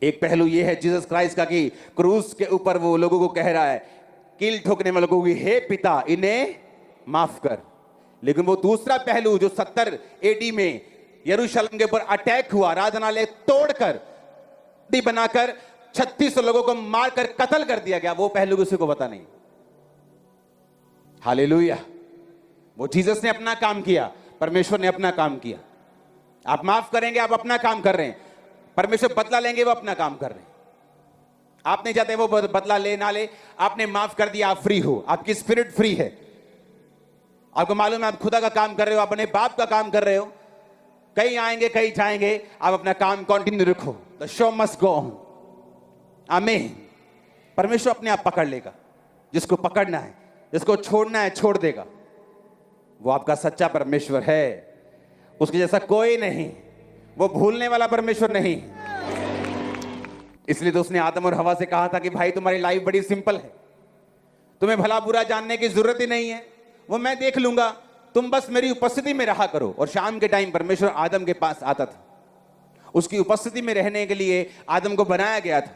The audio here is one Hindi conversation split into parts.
एक पहलू ये है जीसस क्राइस्ट का कि क्रूस के ऊपर वो लोगों को कह रहा है, कील ठोकने वाले लोगों को, हे पिता इन्हें माफ कर। लेकिन वो दूसरा पहलू जो 70 एडी में यरूशलेम के ऊपर अटैक हुआ, आराधनालय तोड़कर बनाकर 3600 लोगों को मारकर कत्ल कर दिया गया, वो पहलू किसी को पता नहीं। हालेलुया। वो जीसस ने अपना काम किया, परमेश्वर ने अपना काम किया। आप माफ करेंगे, आप अपना काम कर रहे हैं। परमेश्वर बदला लेंगे, वो अपना काम कर रहे हैं। आप नहीं चाहते वो बदला ले ना ले, आपने माफ कर दिया, आप फ्री हो, आपकी स्पिरिट फ्री है। आपको मालूम है आप खुदा का काम कर रहे हो, अपने बाप का काम कर रहे हो। कहीं आएंगे कहीं जाएंगे, आप अपना काम कंटिन्यू रखो। The show must go on. आमीन। परमेश्वर अपने आप पकड़ लेगा। जिसको पकड़ना है, जिसको छोड़ना है छोड़ देगा। वो आपका सच्चा परमेश्वर है, उसके जैसा कोई नहीं। वो भूलने वाला परमेश्वर नहीं। इसलिए तो उसने आदम और हवा से कहा था कि भाई तुम्हारी लाइफ बड़ी सिंपल है, तुम्हें भला बुरा जानने की जरूरत ही नहीं है, वो मैं देख लूंगा, तुम बस मेरी उपस्थिति में रहा करो। और शाम के टाइम परमेश्वर आदम के पास आता था। उसकी उपस्थिति में रहने के लिए आदम को बनाया गया था।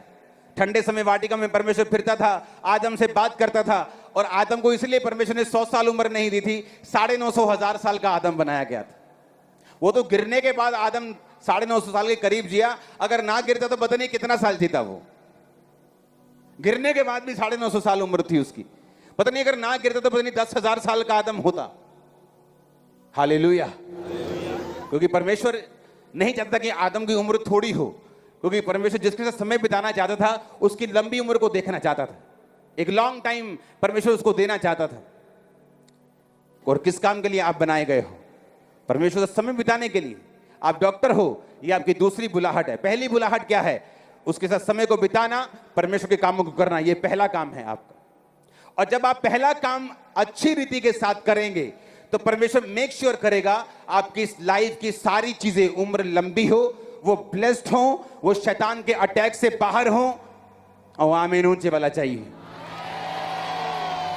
ठंडे समय वाटिका में परमेश्वर फिरता था, आदम से बात करता था। और आदम को इसलिए परमेश्वर ने 100 साल उम्र नहीं दी थी, 950 साल का आदम बनाया गया था। वो तो गिरने के बाद आदम 950 साल के करीब जिया। अगर ना गिरता तो पता नहीं कितना साल जीता वो। गिरने के बाद भी 950 साल उम्र थी उसकी। पता नहीं अगर ना गिरता तो पता नहीं 10,000 साल का आदम होता। हालेलुया। क्योंकि परमेश्वर नहीं चाहता कि आदम की उम्र थोड़ी हो, क्योंकि परमेश्वर जिसके साथ समय बिताना चाहता था उसकी लंबी उम्र को देखना चाहता था। एक लॉन्ग टाइम परमेश्वर उसको देना चाहता था। और किस काम के लिए आप बनाए गए हो? परमेश्वर से समय बिताने के लिए। आप डॉक्टर हो, ये आपकी दूसरी बुलाहट है। पहली बुलाहट क्या है? उसके साथ समय को बिताना, परमेश्वर के कामों को करना। ये पहला काम है आपका। और जब आप पहला काम अच्छी रीति के साथ करेंगे तो परमेश्वर मेक श्योर करेगा आपकी लाइफ की सारी चीजें, उम्र लंबी हो, वो ब्लेस्ड हो, वो शैतान के अटैक से बाहर हो। और आमीन ऊंचे वाला चाहिए।